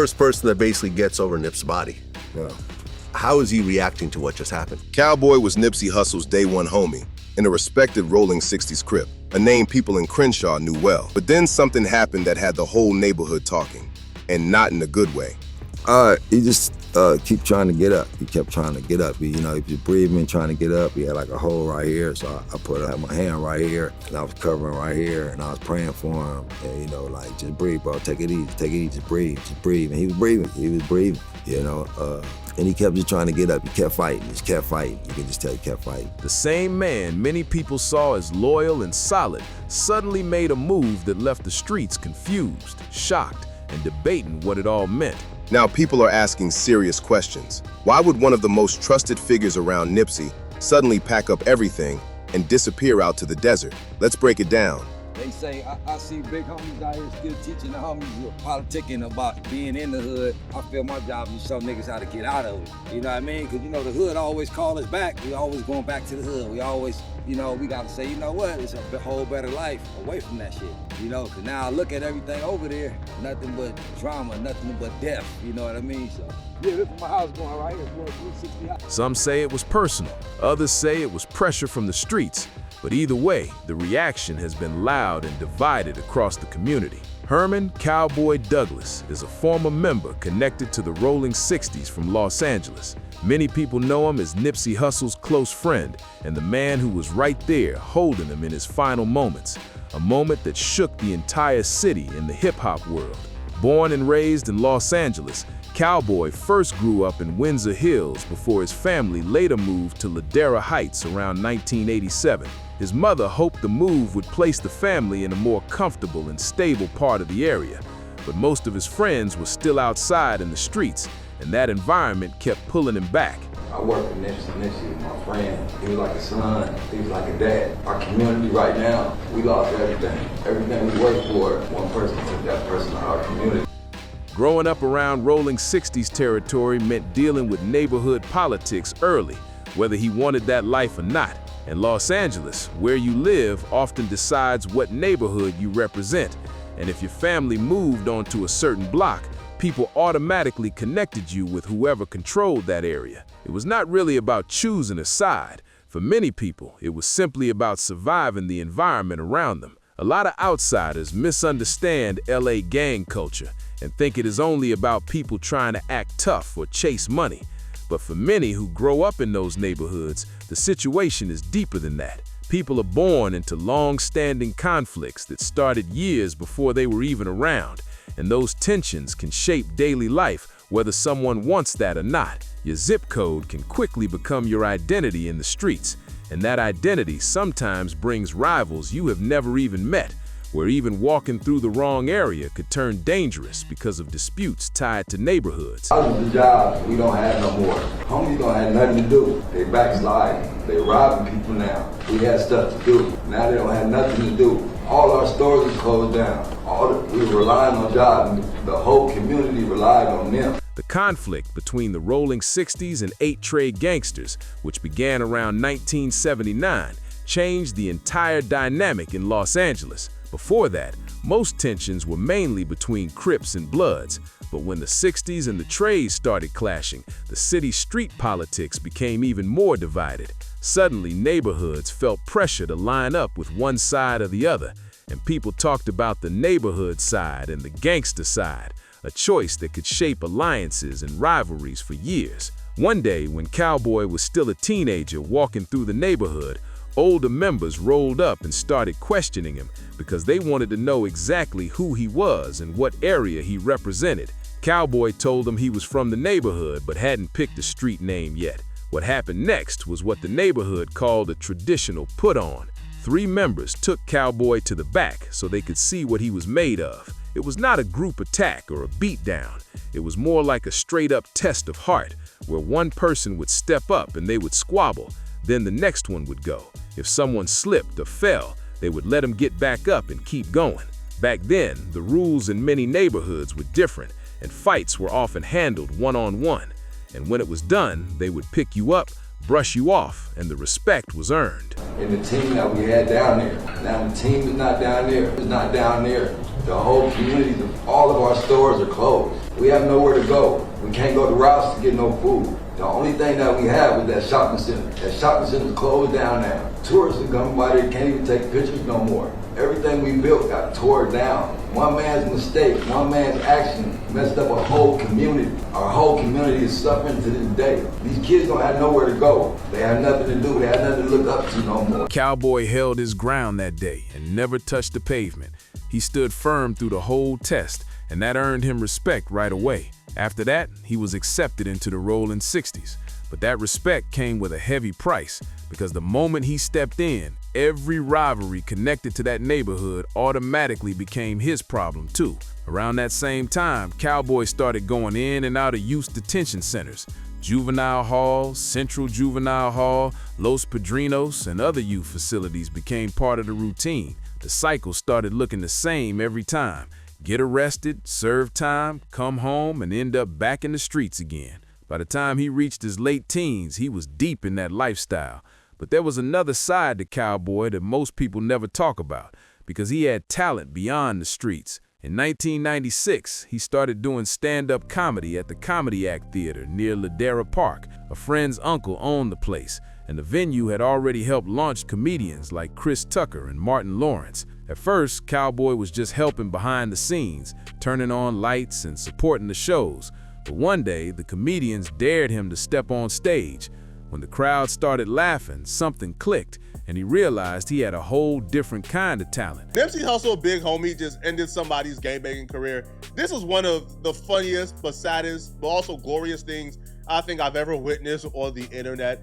first person that basically gets over Nip's body. Yeah. How is he reacting to what just happened? Cowboy was Nipsey Hussle's day one homie and a respected rolling 60s Crip, a name people in Crenshaw knew well. But then something happened that had the whole neighborhood talking, and not in a good way. He just keep trying to get up. He kept trying to get up. He was breathing, trying to get up. He had like a hole right here, so I put my hand right here, and I was covering right here, and I was praying for him. And like, just breathe, bro. Take it easy, just breathe. And he was breathing. And he kept just trying to get up. He kept fighting. You can just tell he kept fighting. The same man many people saw as loyal and solid suddenly made a move that left the streets confused, shocked, and debating what it all meant. Now people are asking serious questions. Why would one of the most trusted figures around Nipsey suddenly pack up everything and disappear out to the desert? Let's break it down. They say, I see big homies out here still teaching the homies politicking about being in the hood. I feel my job is to show niggas how to get out of it. You know what I mean? Because, the hood always call us back. We always going back to the hood. We always, we got to say, you know what? It's a whole better life away from that shit. Because now I look at everything over there, nothing but drama, nothing but death. You know what I mean? So, yeah, this is my house going right here, 360. Some say it was personal. Others say it was pressure from the streets. But either way, the reaction has been loud and divided across the community. Herman "Cowboy" Douglas is a former member connected to the Rolling 60s from Los Angeles. Many people know him as Nipsey Hussle's close friend and the man who was right there holding him in his final moments, a moment that shook the entire city in the hip-hop world. Born and raised in Los Angeles, Cowboy first grew up in Windsor Hills before his family later moved to Ladera Heights around 1987. His mother hoped the move would place the family in a more comfortable and stable part of the area, but most of his friends were still outside in the streets, and that environment kept pulling him back. I work with Nipsey was my friend. He was like a son, he was like a dad. Our community right now, we lost everything. Everything we worked for, one person took that person out of our community. Growing up around Rolling 60s territory meant dealing with neighborhood politics early, whether he wanted that life or not. And Los Angeles, where you live, often decides what neighborhood you represent. And if your family moved onto a certain block, people automatically connected you with whoever controlled that area. It was not really about choosing a side. For many people, it was simply about surviving the environment around them. A lot of outsiders misunderstand LA gang culture and think it is only about people trying to act tough or chase money. But for many who grow up in those neighborhoods, the situation is deeper than that. People are born into long-standing conflicts that started years before they were even around, and those tensions can shape daily life, whether someone wants that or not. Your zip code can quickly become your identity in the streets, and that identity sometimes brings rivals you have never even met, where even walking through the wrong area could turn dangerous because of disputes tied to neighborhoods. The jobs we don't have no more. Homies don't have nothing to do. They backsliding. They robbing people now. We had stuff to do. Now they don't have nothing to do. All our stores are closed down. We were relying on jobs. The whole community relied on them. The conflict between the Rolling 60s and 8-Trade gangsters, which began around 1979, changed the entire dynamic in Los Angeles. Before that, most tensions were mainly between Crips and Bloods, but when the 60s and the Trades started clashing, the city's street politics became even more divided. Suddenly, neighborhoods felt pressure to line up with one side or the other, and people talked about the neighborhood side and the gangster side, a choice that could shape alliances and rivalries for years. One day, when Cowboy was still a teenager walking through the neighborhood, older members rolled up and started questioning him because they wanted to know exactly who he was and what area he represented. Cowboy told them he was from the neighborhood but hadn't picked a street name yet. What happened next was what the neighborhood called a traditional put-on. 3 members took Cowboy to the back so they could see what he was made of. It was not a group attack or a beatdown. It was more like a straight-up test of heart, where one person would step up and they would squabble, then the next one would go. If someone slipped or fell, they would let him get back up and keep going. Back then, the rules in many neighborhoods were different, and fights were often handled one-on-one. And when it was done, they would pick you up, brush you off, and the respect was earned. And the team that we had down there, now the team is not down there, it's not down there. The whole community, all of our stores are closed. We have nowhere to go. We can't go to Rouse to get no food. The only thing that we have is that shopping center. That shopping center is closed down now. Tourists are coming by there, can't even take pictures no more. Everything we built got tore down. One man's mistake, one man's action messed up a whole community. Our whole community is suffering to this day. These kids don't have nowhere to go. They have nothing to do. They have nothing to look up to no more. Cowboy held his ground that day and never touched the pavement. He stood firm through the whole test, and that earned him respect right away. After that, he was accepted into the rolling 60s. But that respect came with a heavy price, because the moment he stepped in, every rivalry connected to that neighborhood automatically became his problem too. Around that same time, Cowboy started going in and out of youth detention centers. Juvenile Hall, Central Juvenile Hall, Los Padrinos, and other youth facilities became part of the routine. The cycle started looking the same every time. Get arrested, serve time, come home, and end up back in the streets again. By the time he reached his late teens, he was deep in that lifestyle. But there was another side to Cowboy that most people never talk about, because he had talent beyond the streets. In 1996, he started doing stand-up comedy at the Comedy Act Theater near Ladera Park. A friend's uncle owned the place, and the venue had already helped launch comedians like Chris Tucker and Martin Lawrence. At first, Cowboy was just helping behind the scenes, turning on lights and supporting the shows. But one day, the comedians dared him to step on stage. When the crowd started laughing, something clicked, and he realized he had a whole different kind of talent. Nipsey Hussle, big homie, just ended somebody's gangbanging career. This was one of the funniest, but saddest, but also glorious things I think I've ever witnessed on the internet.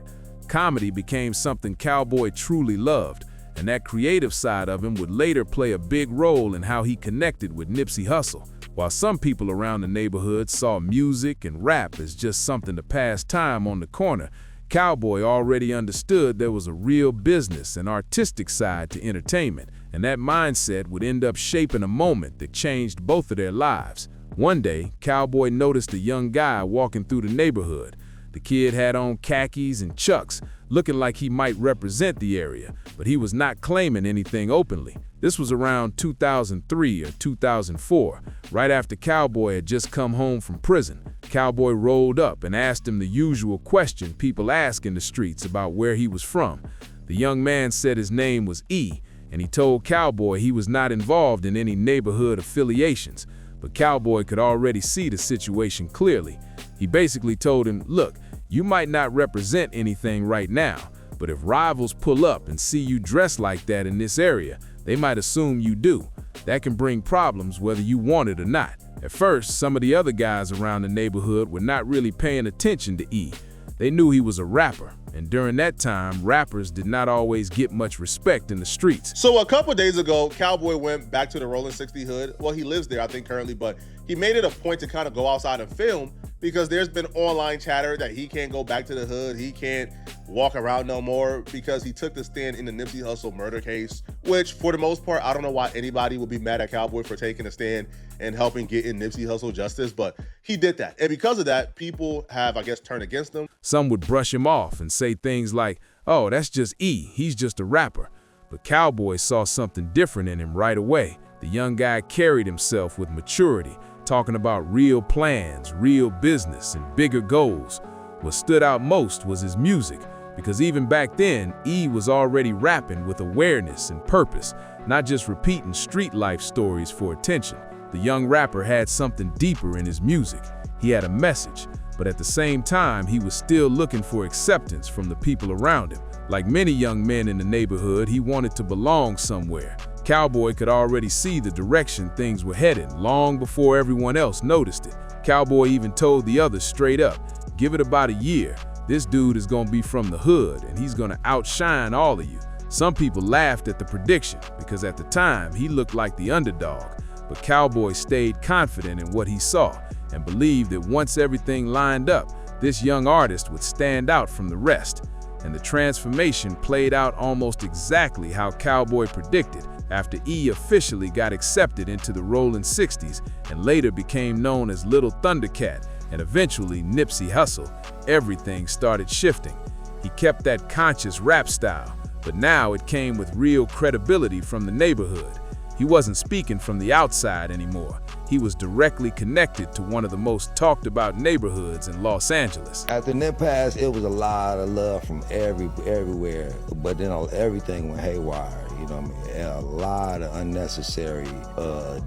Comedy became something Cowboy truly loved, and that creative side of him would later play a big role in how he connected with Nipsey Hussle. While some people around the neighborhood saw music and rap as just something to pass time on the corner, Cowboy already understood there was a real business and artistic side to entertainment, and that mindset would end up shaping a moment that changed both of their lives. One day, Cowboy noticed a young guy walking through the neighborhood. The kid had on khakis and chucks, looking like he might represent the area, but he was not claiming anything openly. This was around 2003 or 2004, right after Cowboy had just come home from prison. Cowboy rolled up and asked him the usual question people ask in the streets about where he was from. The young man said his name was E, and he told Cowboy he was not involved in any neighborhood affiliations, but Cowboy could already see the situation clearly. He basically told him, look, you might not represent anything right now, but if rivals pull up and see you dressed like that in this area, they might assume you do. That can bring problems whether you want it or not. At first, some of the other guys around the neighborhood were not really paying attention to E. They knew he was a rapper, and during that time, rappers did not always get much respect in the streets. So a couple days ago, Cowboy went back to the Rolling 60 hood. Well, he lives there, I think, currently, but he made it a point to kind of go outside and film, because there's been online chatter that he can't go back to the hood, he can't walk around no more, because he took the stand in the Nipsey Hussle murder case, which for the most part, I don't know why anybody would be mad at Cowboy for taking a stand and helping get in Nipsey Hussle justice, but he did that. And because of that, people have, I guess, turned against him. Some would brush him off and say things like, oh, that's just E, he's just a rapper. But Cowboy saw something different in him right away. The young guy carried himself with maturity, talking about real plans, real business, and bigger goals. What stood out most was his music, because even back then, E was already rapping with awareness and purpose, not just repeating street life stories for attention. The young rapper had something deeper in his music. He had a message, but at the same time, he was still looking for acceptance from the people around him. Like many young men in the neighborhood, he wanted to belong somewhere. Cowboy could already see the direction things were headed long before everyone else noticed it. Cowboy even told the others straight up, give it about a year. This dude is gonna be from the hood and he's gonna outshine all of you. Some people laughed at the prediction because at the time he looked like the underdog, but Cowboy stayed confident in what he saw and believed that once everything lined up, this young artist would stand out from the rest. And the transformation played out almost exactly how Cowboy predicted. After E officially got accepted into the Rolling 60s and later became known as Little Thundercat and eventually Nipsey Hussle, everything started shifting. He kept that conscious rap style, but now it came with real credibility from the neighborhood. He wasn't speaking from the outside anymore. he was directly connected to one of the most talked about neighborhoods in Los Angeles. After Nip passed, it was a lot of love from everywhere, but then everything went haywire. You know what I mean? A lot of unnecessary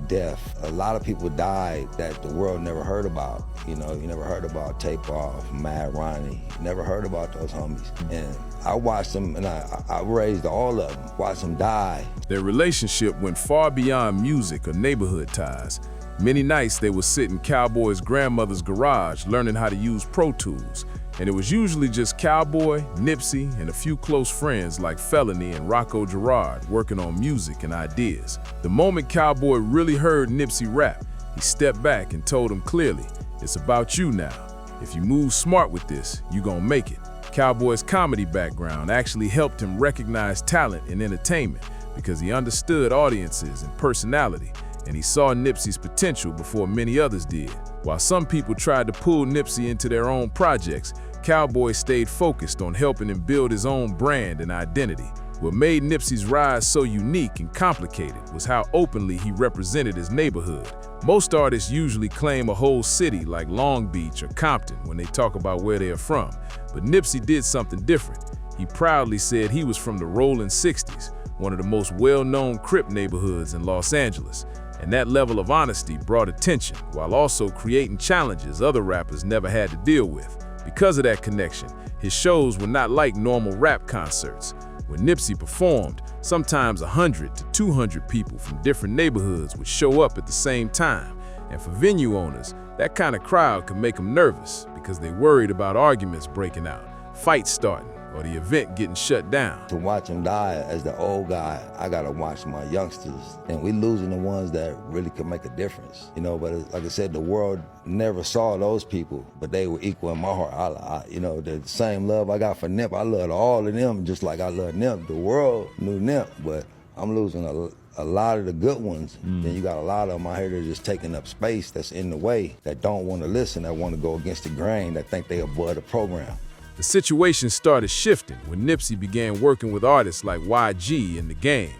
death. A lot of people died that the world never heard about. You know, you never heard about Takeoff, Mad Ronnie. You never heard about those homies. And I watched them, and I raised all of them, watched them die. Their relationship went far beyond music or neighborhood ties. Many nights they would sit in Cowboy's grandmother's garage learning how to use ProTools. And it was usually just Cowboy, Nipsey, and a few close friends like Felony and Rocco Gerard working on music and ideas. The moment Cowboy really heard Nipsey rap, he stepped back and told him clearly, "It's about you now. If you move smart with this, you gonna make it." Cowboy's comedy background actually helped him recognize talent in entertainment because he understood audiences and personality, and he saw Nipsey's potential before many others did. While some people tried to pull Nipsey into their own projects, Cowboy stayed focused on helping him build his own brand and identity. What made Nipsey's rise so unique and complicated was how openly he represented his neighborhood. Most artists usually claim a whole city like Long Beach or Compton when they talk about where they are from, but Nipsey did something different. He proudly said he was from the Rolling 60s, one of the most well-known Crip neighborhoods in Los Angeles. And that level of honesty brought attention while also creating challenges other rappers never had to deal with. Because of that connection, his shows were not like normal rap concerts. When Nipsey performed, sometimes 100 to 200 people from different neighborhoods would show up at the same time. And for venue owners, that kind of crowd could make them nervous because they worried about arguments breaking out, fights starting, or the event getting shut down. To watch him die as the old guy, I gotta watch my youngsters. And we losing the ones that really could make a difference. You know, but like I said, the world never saw those people, but they were equal in my heart. You know, the same love I got for Nip, I loved all of them just like I love Nip. The world knew Nip, but I'm losing a lot of the good ones. Then you got a lot of them out here that are just taking up space that's in the way, that don't want to listen, that want to go against the grain, that think they above the program. The situation started shifting when Nipsey began working with artists like YG and The Game.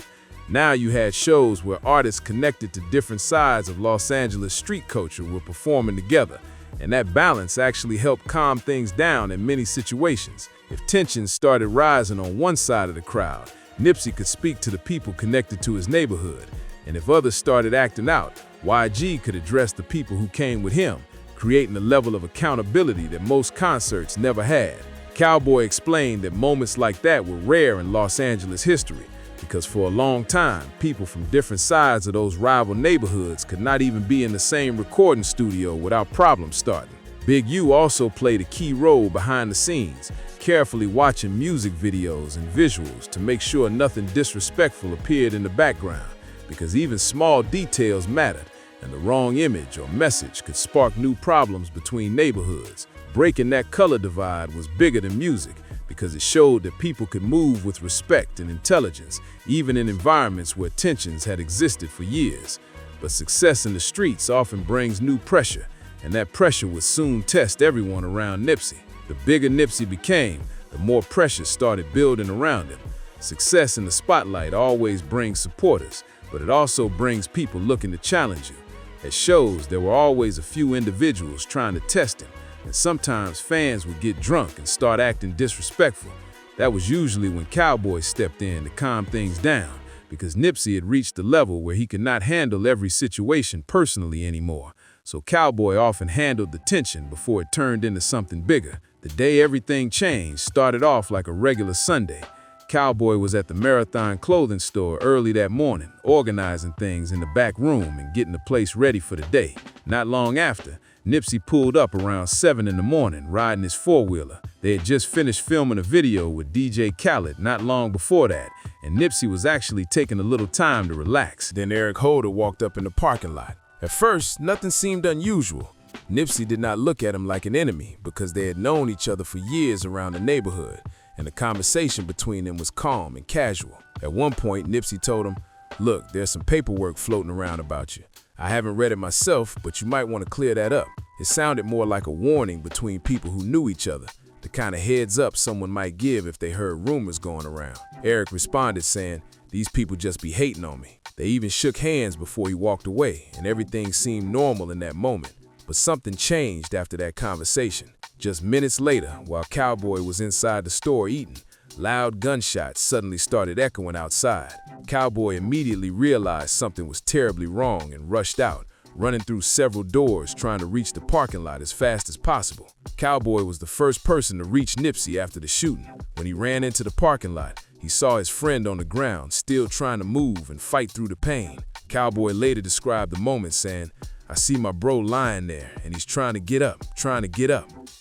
Now you had shows where artists connected to different sides of Los Angeles street culture were performing together, and that balance actually helped calm things down in many situations. If tensions started rising on one side of the crowd, Nipsey could speak to the people connected to his neighborhood, and if others started acting out, YG could address the people who came with him, creating a level of accountability that most concerts never had. Cowboy explained that moments like that were rare in Los Angeles history because for a long time, people from different sides of those rival neighborhoods could not even be in the same recording studio without problems starting. Big U also played a key role behind the scenes, carefully watching music videos and visuals to make sure nothing disrespectful appeared in the background, because even small details mattered, and the wrong image or message could spark new problems between neighborhoods. Breaking that color divide was bigger than music because it showed that people could move with respect and intelligence, even in environments where tensions had existed for years. But success in the streets often brings new pressure, and that pressure would soon test everyone around Nipsey. The bigger Nipsey became, the more pressure started building around him. Success in the spotlight always brings supporters, but it also brings people looking to challenge you. At shows, there were always a few individuals trying to test him, and sometimes fans would get drunk and start acting disrespectful. That was usually when Cowboy stepped in to calm things down, because Nipsey had reached a level where he could not handle every situation personally anymore. So Cowboy often handled the tension before it turned into something bigger. The day everything changed started off like a regular Sunday. Cowboy was at the Marathon clothing store early that morning, organizing things in the back room and getting the place ready for the day. Not long after, Nipsey pulled up around 7 in the morning, riding his four-wheeler. They had just finished filming a video with DJ Khaled not long before that, and Nipsey was actually taking a little time to relax. Then Eric Holder walked up in the parking lot. At first, nothing seemed unusual. Nipsey did not look at him like an enemy because they had known each other for years around the neighborhood, and the conversation between them was calm and casual. At one point, Nipsey told him, "Look, there's some paperwork floating around about you. I haven't read it myself, but you might want to clear that up." It sounded more like a warning between people who knew each other, the kind of heads up someone might give if they heard rumors going around. Eric responded saying, "These people just be hating on me." They even shook hands before he walked away, and everything seemed normal in that moment. But something changed after that conversation. Just minutes later, while Cowboy was inside the store eating, loud gunshots suddenly started echoing outside. Cowboy immediately realized something was terribly wrong and rushed out, running through several doors trying to reach the parking lot as fast as possible. Cowboy was the first person to reach Nipsey after the shooting. When he ran into the parking lot, he saw his friend on the ground, still trying to move and fight through the pain. Cowboy later described the moment saying, "I see my bro lying there, and he's trying to get up.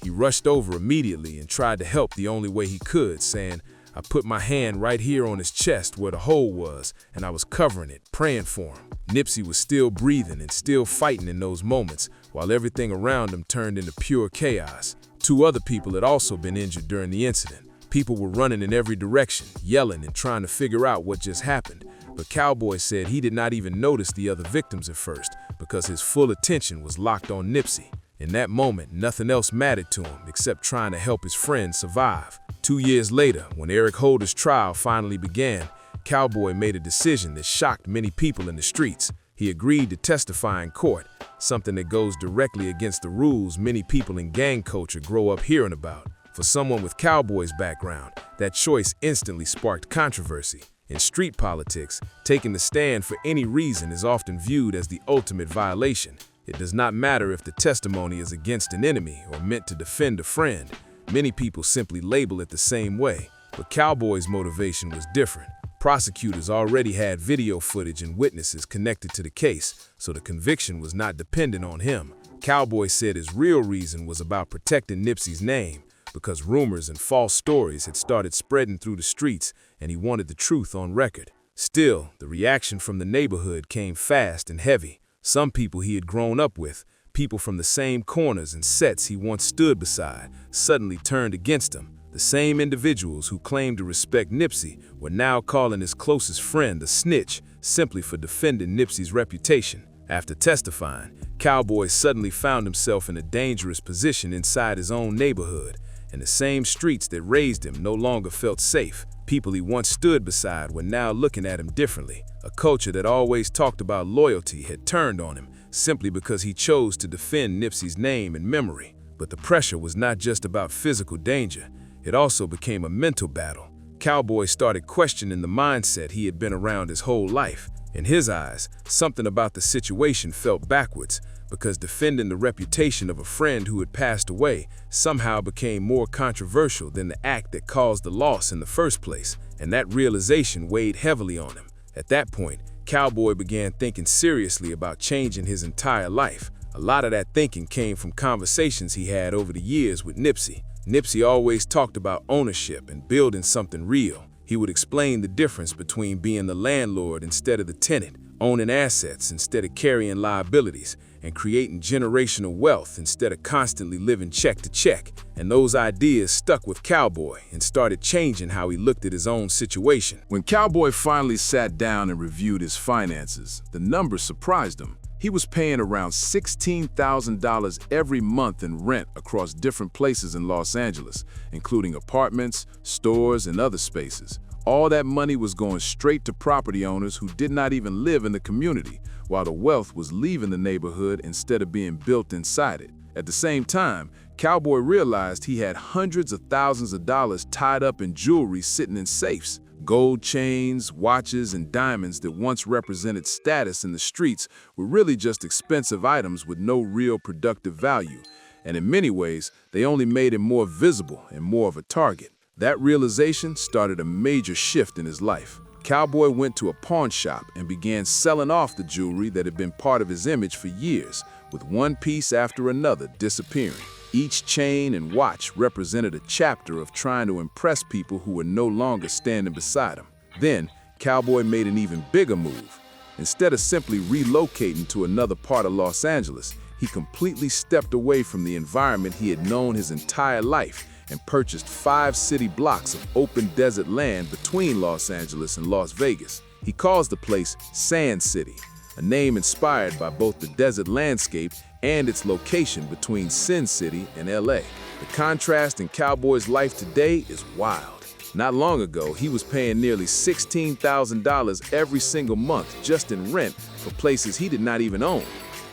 He rushed over immediately and tried to help the only way he could, saying, I put my hand right here on his chest where the hole was, and I was covering it, praying for him." Nipsey was still breathing and still fighting in those moments, while everything around him turned into pure chaos. 2 other people had also been injured during the incident. People were running in every direction, yelling and trying to figure out what just happened. But Cowboy said he did not even notice the other victims at first because his full attention was locked on Nipsey. In that moment, nothing else mattered to him except trying to help his friend survive. 2 years later, when Eric Holder's trial finally began, Cowboy made a decision that shocked many people in the streets. He agreed to testify in court, something that goes directly against the rules many people in gang culture grow up hearing about. For someone with Cowboy's background, that choice instantly sparked controversy. In street politics, taking the stand for any reason is often viewed as the ultimate violation. It does not matter if the testimony is against an enemy or meant to defend a friend. Many people simply label it the same way, but Cowboy's motivation was different. Prosecutors already had video footage and witnesses connected to the case, so the conviction was not dependent on him. Cowboy said his real reason was about protecting Nipsey's name, because rumors and false stories had started spreading through the streets, and he wanted the truth on record. Still, the reaction from the neighborhood came fast and heavy. Some people he had grown up with, people from the same corners and sets he once stood beside, suddenly turned against him. The same individuals who claimed to respect Nipsey were now calling his closest friend a snitch simply for defending Nipsey's reputation. After testifying, Cowboy suddenly found himself in a dangerous position inside his own neighborhood, and the same streets that raised him no longer felt safe. People he once stood beside were now looking at him differently. A culture that always talked about loyalty had turned on him simply because he chose to defend Nipsey's name and memory. But the pressure was not just about physical danger. It also became a mental battle. Cowboy started questioning the mindset he had been around his whole life. In his eyes, something about the situation felt backwards, because defending the reputation of a friend who had passed away somehow became more controversial than the act that caused the loss in the first place, and that realization weighed heavily on him. At that point, Cowboy began thinking seriously about changing his entire life. A lot of that thinking came from conversations he had over the years with Nipsey. Nipsey always talked about ownership and building something real. He would explain the difference between being the landlord instead of the tenant, owning assets instead of carrying liabilities, and creating generational wealth instead of constantly living check to check. And those ideas stuck with Cowboy and started changing how he looked at his own situation. When Cowboy finally sat down and reviewed his finances, the numbers surprised him. He was paying around $16,000 every month in rent across different places in Los Angeles, including apartments, stores, and other spaces. All that money was going straight to property owners who did not even live in the community, while the wealth was leaving the neighborhood instead of being built inside it. At the same time, Cowboy realized he had hundreds of thousands of dollars tied up in jewelry sitting in safes. Gold chains, watches, and diamonds that once represented status in the streets were really just expensive items with no real productive value. And in many ways, they only made him more visible and more of a target. That realization started a major shift in his life. Cowboy went to a pawn shop and began selling off the jewelry that had been part of his image for years, with one piece after another disappearing. Each chain and watch represented a chapter of trying to impress people who were no longer standing beside him. Then, Cowboy made an even bigger move. Instead of simply relocating to another part of Los Angeles, he completely stepped away from the environment he had known his entire life and purchased 5 city blocks of open desert land between Los Angeles and Las Vegas. He calls the place Sand City, a name inspired by both the desert landscape and its location between Sin City and LA. The contrast in Cowboy's life today is wild. Not long ago, he was paying nearly $16,000 every single month just in rent for places he did not even own.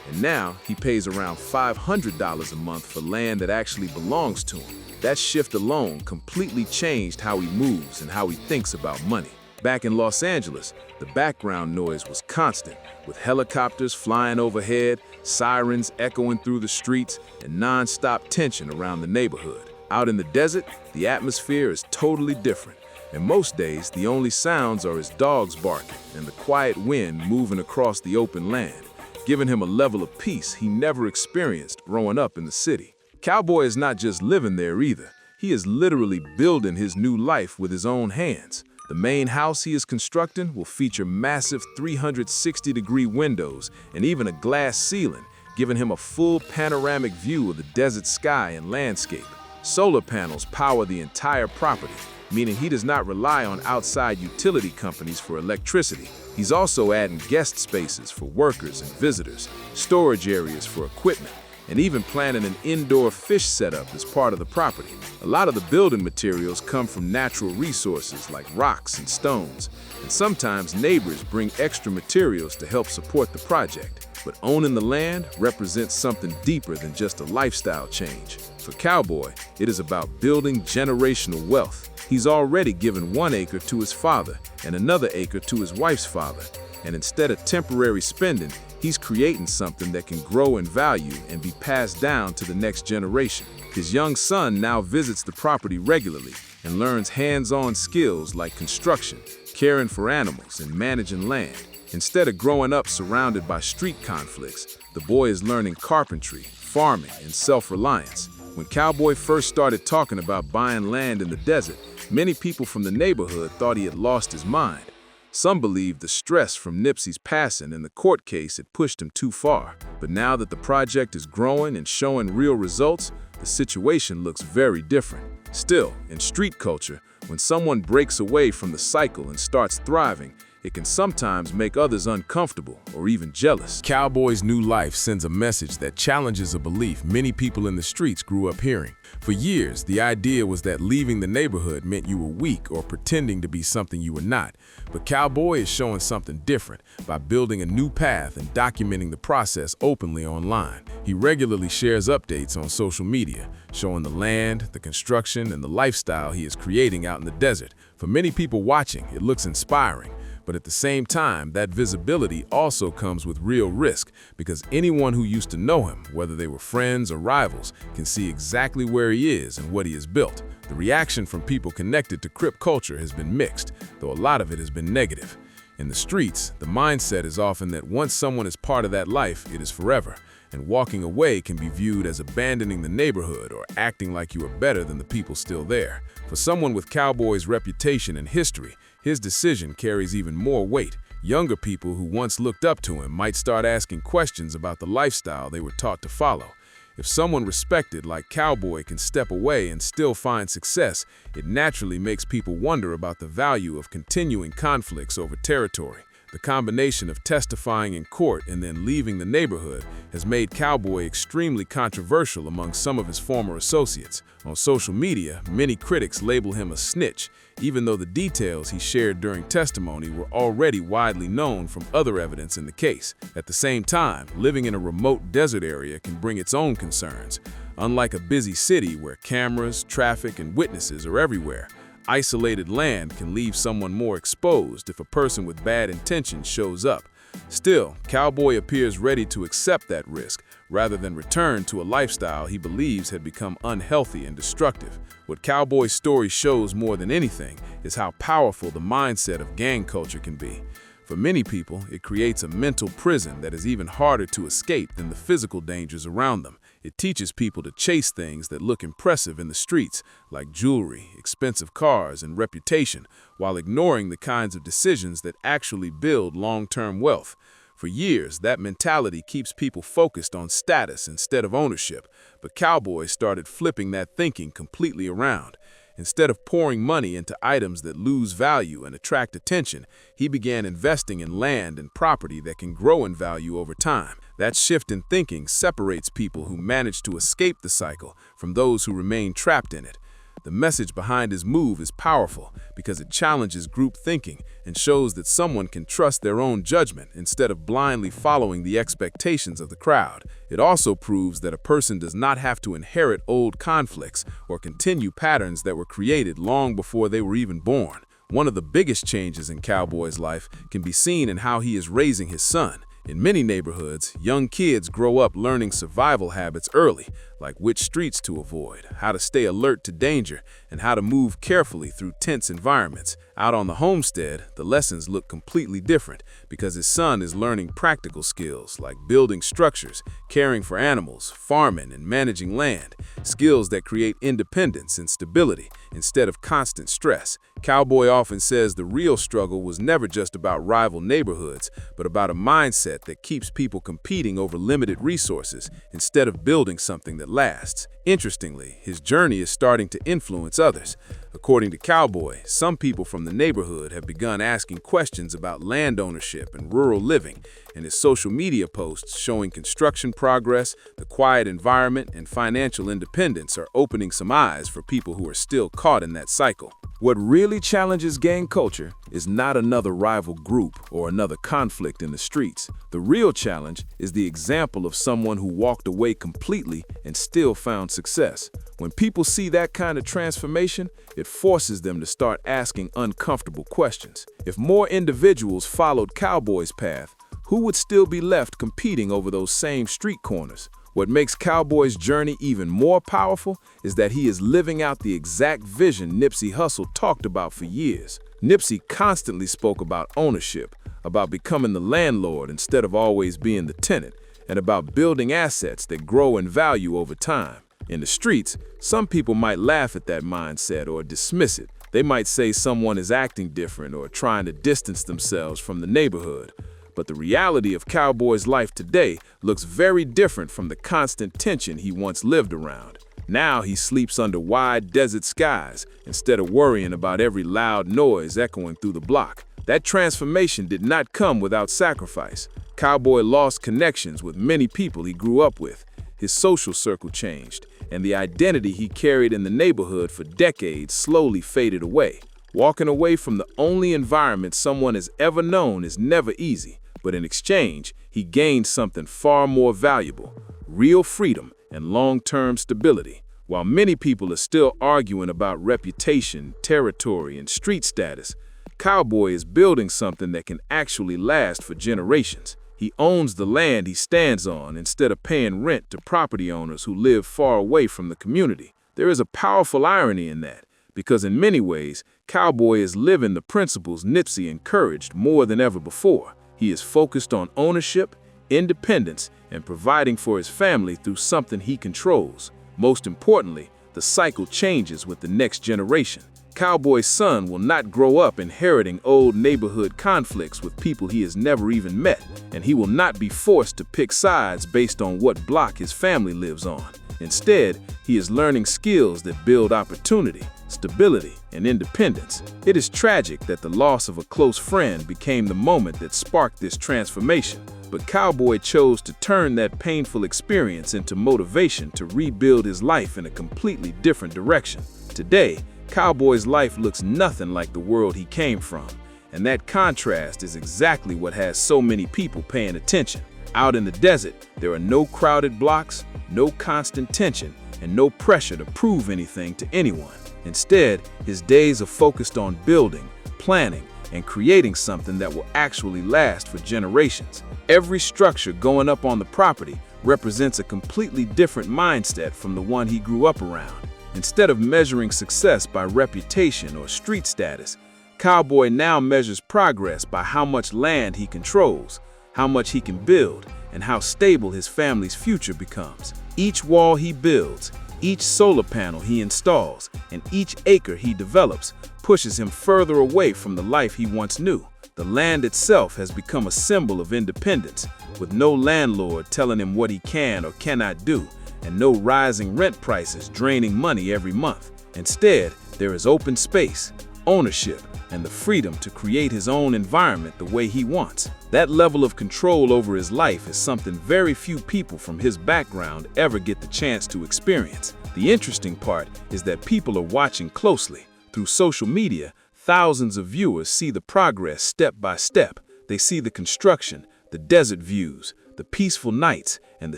And now he pays around $500 a month for land that actually belongs to him. That shift alone completely changed how he moves and how he thinks about money. Back in Los Angeles, the background noise was constant, with helicopters flying overhead, sirens echoing through the streets, and non-stop tension around the neighborhood. Out in the desert, the atmosphere is totally different, and most days the only sounds are his dogs barking and the quiet wind moving across the open land, giving him a level of peace he never experienced growing up in the city. Cowboy is not just living there either. He is literally building his new life with his own hands. The main house he is constructing will feature massive 360-degree windows and even a glass ceiling, giving him a full panoramic view of the desert sky and landscape. Solar panels power the entire property, meaning he does not rely on outside utility companies for electricity. He's also adding guest spaces for workers and visitors, storage areas for equipment, and even planning an indoor fish setup as part of the property. A lot of the building materials come from natural resources like rocks and stones, and sometimes neighbors bring extra materials to help support the project. But owning the land represents something deeper than just a lifestyle change. For Cowboy, it is about building generational wealth. He's already given 1 acre to his father and another acre to his wife's father, and instead of temporary spending, he's creating something that can grow in value and be passed down to the next generation. His young son now visits the property regularly and learns hands-on skills like construction, caring for animals, and managing land. Instead of growing up surrounded by street conflicts, the boy is learning carpentry, farming, and self-reliance. When Cowboy first started talking about buying land in the desert, many people from the neighborhood thought he had lost his mind. Some believed the stress from Nipsey's passing and the court case had pushed him too far. But now that the project is growing and showing real results, the situation looks very different. Still, in street culture, when someone breaks away from the cycle and starts thriving, it can sometimes make others uncomfortable or even jealous. Cowboy's new life sends a message that challenges a belief many people in the streets grew up hearing. For years, the idea was that leaving the neighborhood meant you were weak or pretending to be something you were not. But Cowboy is showing something different by building a new path and documenting the process openly online. He regularly shares updates on social media, showing the land, the construction, and the lifestyle he is creating out in the desert. For many people watching, it looks inspiring. But at the same time, that visibility also comes with real risk because anyone who used to know him, whether they were friends or rivals, can see exactly where he is and what he has built. The reaction from people connected to Crip culture has been mixed, though a lot of it has been negative. In the streets, the mindset is often that once someone is part of that life, it is forever, and walking away can be viewed as abandoning the neighborhood or acting like you are better than the people still there. For someone with Cowboy's reputation and history, his decision carries even more weight. Younger people who once looked up to him might start asking questions about the lifestyle they were taught to follow. If someone respected like Cowboy can step away and still find success, it naturally makes people wonder about the value of continuing conflicts over territory. The combination of testifying in court and then leaving the neighborhood has made Cowboy extremely controversial among some of his former associates. On social media, many critics label him a snitch, even though the details he shared during testimony were already widely known from other evidence in the case. At the same time, living in a remote desert area can bring its own concerns. Unlike a busy city where cameras, traffic, and witnesses are everywhere, isolated land can leave someone more exposed if a person with bad intentions shows up. Still, Cowboy appears ready to accept that risk rather than return to a lifestyle he believes had become unhealthy and destructive. What Cowboy's story shows more than anything is how powerful the mindset of gang culture can be. For many people, it creates a mental prison that is even harder to escape than the physical dangers around them. It teaches people to chase things that look impressive in the streets, like jewelry, expensive cars, and reputation, while ignoring the kinds of decisions that actually build long-term wealth. For years, that mentality keeps people focused on status instead of ownership, but Cowboy started flipping that thinking completely around. Instead of pouring money into items that lose value and attract attention, he began investing in land and property that can grow in value over time. That shift in thinking separates people who manage to escape the cycle from those who remain trapped in it. The message behind his move is powerful because it challenges group thinking and shows that someone can trust their own judgment instead of blindly following the expectations of the crowd. It also proves that a person does not have to inherit old conflicts or continue patterns that were created long before they were even born. One of the biggest changes in Cowboy's life can be seen in how he is raising his son. In many neighborhoods, young kids grow up learning survival habits early, like which streets to avoid, how to stay alert to danger, and how to move carefully through tense environments. Out on the homestead, the lessons look completely different because his son is learning practical skills like building structures, caring for animals, farming, and managing land, skills that create independence and stability instead of constant stress. Cowboy often says the real struggle was never just about rival neighborhoods, but about a mindset that keeps people competing over limited resources instead of building something that lasts. Interestingly, his journey is starting to influence others. According to Cowboy, some people from the neighborhood have begun asking questions about land ownership and rural living, and his social media posts showing construction progress, the quiet environment, and financial independence are opening some eyes for people who are still caught in that cycle. What really challenges gang culture is not another rival group or another conflict in the streets. The real challenge is the example of someone who walked away completely and still found success. When people see that kind of transformation, it forces them to start asking uncomfortable questions. If more individuals followed Cowboy's path, who would still be left competing over those same street corners? What makes Cowboy's journey even more powerful is that he is living out the exact vision Nipsey Hussle talked about for years. Nipsey constantly spoke about ownership, about becoming the landlord instead of always being the tenant, and about building assets that grow in value over time. In the streets, some people might laugh at that mindset or dismiss it. They might say someone is acting different or trying to distance themselves from the neighborhood. But the reality of Cowboy's life today looks very different from the constant tension he once lived around. Now he sleeps under wide desert skies instead of worrying about every loud noise echoing through the block. That transformation did not come without sacrifice. Cowboy lost connections with many people he grew up with. His social circle changed, and the identity he carried in the neighborhood for decades slowly faded away. Walking away from the only environment someone has ever known is never easy. But in exchange, he gained something far more valuable: real freedom and long-term stability. While many people are still arguing about reputation, territory, and street status, Cowboy is building something that can actually last for generations. He owns the land he stands on instead of paying rent to property owners who live far away from the community. There is a powerful irony in that, because in many ways, Cowboy is living the principles Nipsey encouraged more than ever before. He is focused on ownership, independence, and providing for his family through something he controls. Most importantly, the cycle changes with the next generation. Cowboy's son will not grow up inheriting old neighborhood conflicts with people he has never even met, and he will not be forced to pick sides based on what block his family lives on. Instead, he is learning skills that build opportunity, stability, and independence. It is tragic that the loss of a close friend became the moment that sparked this transformation, but Cowboy chose to turn that painful experience into motivation to rebuild his life in a completely different direction. Today, Cowboy's life looks nothing like the world he came from, and that contrast is exactly what has so many people paying attention. Out in the desert, there are no crowded blocks, no constant tension, and no pressure to prove anything to anyone. Instead, his days are focused on building, planning, and creating something that will actually last for generations. Every structure going up on the property represents a completely different mindset from the one he grew up around. Instead of measuring success by reputation or street status, Cowboy now measures progress by how much land he controls, how much he can build, and how stable his family's future becomes. Each wall he builds, each solar panel he installs, and each acre he develops pushes him further away from the life he once knew. The land itself has become a symbol of independence, with no landlord telling him what he can or cannot do, and no rising rent prices draining money every month. Instead, there is open space, ownership, and the freedom to create his own environment the way he wants. That level of control over his life is something very few people from his background ever get the chance to experience. The interesting part is that people are watching closely. Through social media, thousands of viewers see the progress step by step. They see the construction, the desert views, the peaceful nights, and the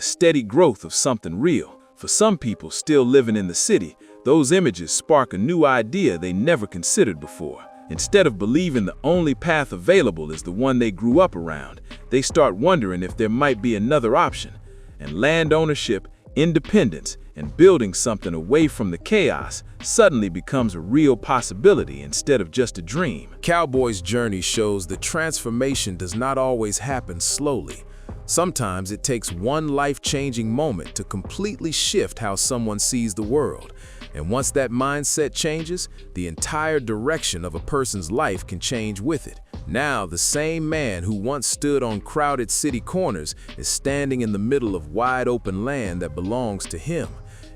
steady growth of something real. For some people still living in the city, those images spark a new idea they never considered before. Instead of believing the only path available is the one they grew up around, they start wondering if there might be another option. And land ownership, independence, and building something away from the chaos suddenly becomes a real possibility instead of just a dream. Cowboy's journey shows that transformation does not always happen slowly. Sometimes it takes one life-changing moment to completely shift how someone sees the world. And once that mindset changes, the entire direction of a person's life can change with it. Now, the same man who once stood on crowded city corners is standing in the middle of wide-open land that belongs to him.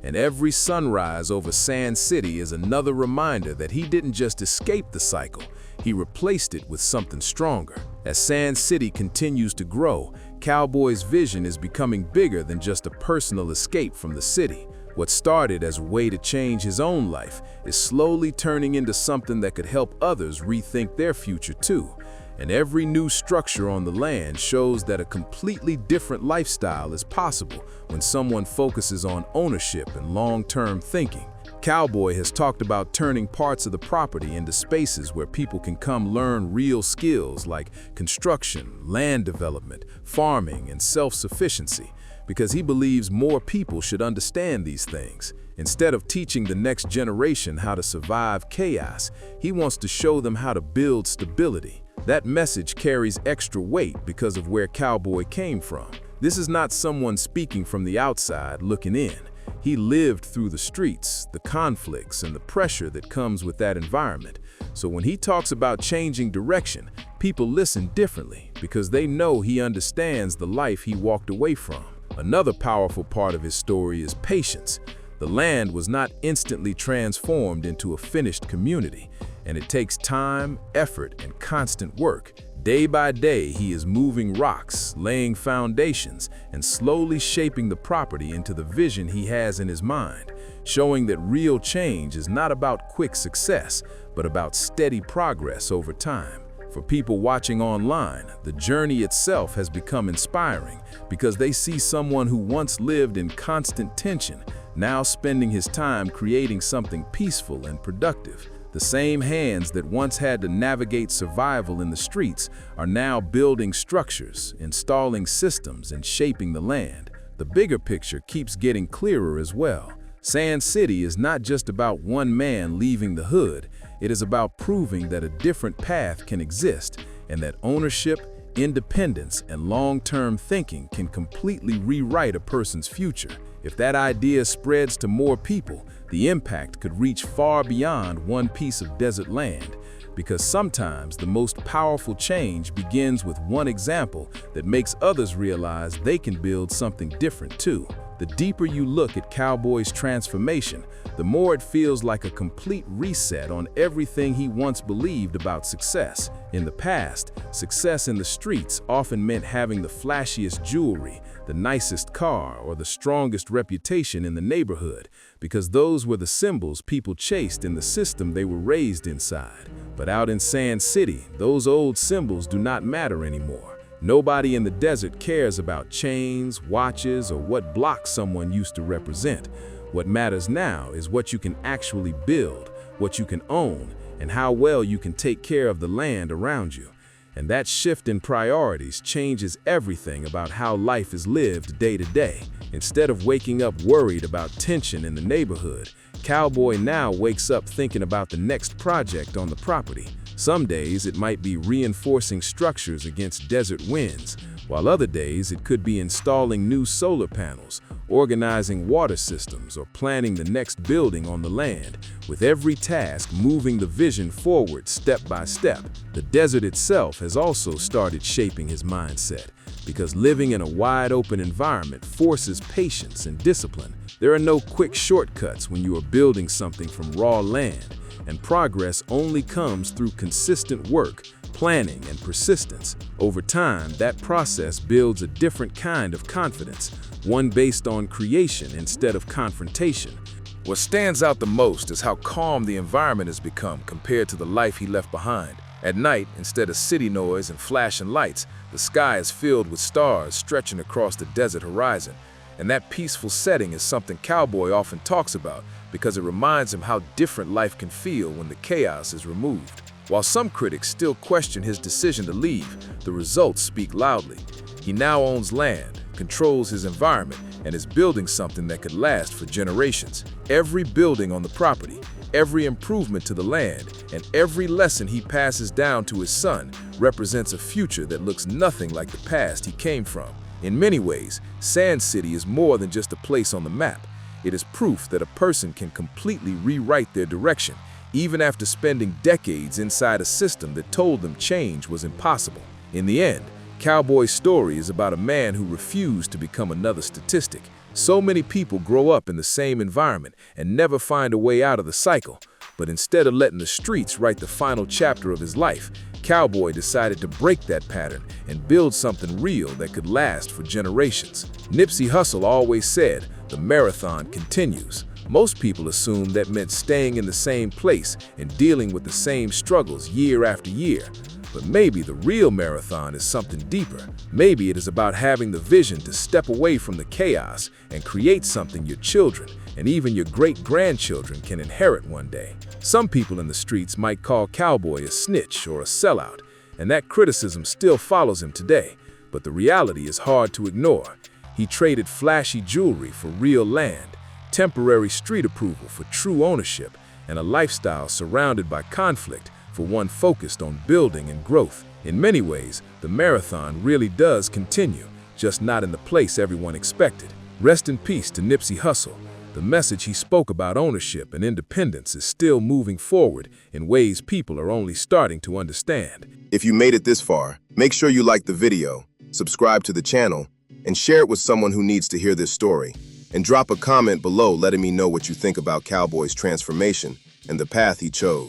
And every sunrise over Sand City is another reminder that he didn't just escape the cycle, he replaced it with something stronger. As Sand City continues to grow, Cowboy's vision is becoming bigger than just a personal escape from the city. What started as a way to change his own life is slowly turning into something that could help others rethink their future too. And every new structure on the land shows that a completely different lifestyle is possible when someone focuses on ownership and long-term thinking. Cowboy has talked about turning parts of the property into spaces where people can come learn real skills like construction, land development, farming, and self-sufficiency, because he believes more people should understand these things. Instead of teaching the next generation how to survive chaos, he wants to show them how to build stability. That message carries extra weight because of where Cowboy came from. This is not someone speaking from the outside looking in. He lived through the streets, the conflicts, and the pressure that comes with that environment. So when he talks about changing direction, people listen differently because they know he understands the life he walked away from. Another powerful part of his story is patience. The land was not instantly transformed into a finished community, and it takes time, effort, and constant work. Day by day, he is moving rocks, laying foundations, and slowly shaping the property into the vision he has in his mind, showing that real change is not about quick success, but about steady progress over time. For people watching online, the journey itself has become inspiring because they see someone who once lived in constant tension, now spending his time creating something peaceful and productive. The same hands that once had to navigate survival in the streets are now building structures, installing systems, and shaping the land. The bigger picture keeps getting clearer as well. Sand City is not just about one man leaving the hood. It is about proving that a different path can exist and that ownership, independence, and long-term thinking can completely rewrite a person's future. If that idea spreads to more people, the impact could reach far beyond one piece of desert land, because sometimes the most powerful change begins with one example that makes others realize they can build something different too. The deeper you look at Cowboy's transformation, the more it feels like a complete reset on everything he once believed about success. In the past, success in the streets often meant having the flashiest jewelry, the nicest car, or the strongest reputation in the neighborhood, because those were the symbols people chased in the system they were raised inside. But out in Sand City, those old symbols do not matter anymore. Nobody in the desert cares about chains, watches, or what block someone used to represent. What matters now is what you can actually build, what you can own, and how well you can take care of the land around you. And that shift in priorities changes everything about how life is lived day to day. Instead of waking up worried about tension in the neighborhood, Cowboy now wakes up thinking about the next project on the property. Some days it might be reinforcing structures against desert winds, while other days it could be installing new solar panels, organizing water systems, or planning the next building on the land, with every task moving the vision forward step by step. The desert itself has also started shaping his mindset, because living in a wide-open environment forces patience and discipline. There are no quick shortcuts when you are building something from raw land, and progress only comes through consistent work, planning, and persistence. Over time, that process builds a different kind of confidence, one based on creation instead of confrontation. What stands out the most is how calm the environment has become compared to the life he left behind. At night, instead of city noise and flashing lights, the sky is filled with stars stretching across the desert horizon. And that peaceful setting is something Cowboy often talks about because it reminds him how different life can feel when the chaos is removed. While some critics still question his decision to leave, the results speak loudly. He now owns land, controls his environment, and is building something that could last for generations. Every building on the property, every improvement to the land, and every lesson he passes down to his son represents a future that looks nothing like the past he came from. In many ways, Sand City is more than just a place on the map. It is proof that a person can completely rewrite their direction, even after spending decades inside a system that told them change was impossible. In the end, Cowboy's story is about a man who refused to become another statistic. So many people grow up in the same environment and never find a way out of the cycle. But instead of letting the streets write the final chapter of his life, Cowboy decided to break that pattern and build something real that could last for generations. Nipsey Hussle always said, "The marathon continues." Most people assume that meant staying in the same place and dealing with the same struggles year after year. But maybe the real marathon is something deeper. Maybe it is about having the vision to step away from the chaos and create something your children and even your great-grandchildren can inherit one day. Some people in the streets might call Cowboy a snitch or a sellout, and that criticism still follows him today. But the reality is hard to ignore. He traded flashy jewelry for real land, temporary street approval for true ownership, and a lifestyle surrounded by conflict for one focused on building and growth. In many ways, the marathon really does continue, just not in the place everyone expected. Rest in peace to Nipsey Hussle. The message he spoke about ownership and independence is still moving forward in ways people are only starting to understand. If you made it this far, make sure you like the video, subscribe to the channel, and share it with someone who needs to hear this story. And drop a comment below letting me know what you think about Cowboy's transformation and the path he chose.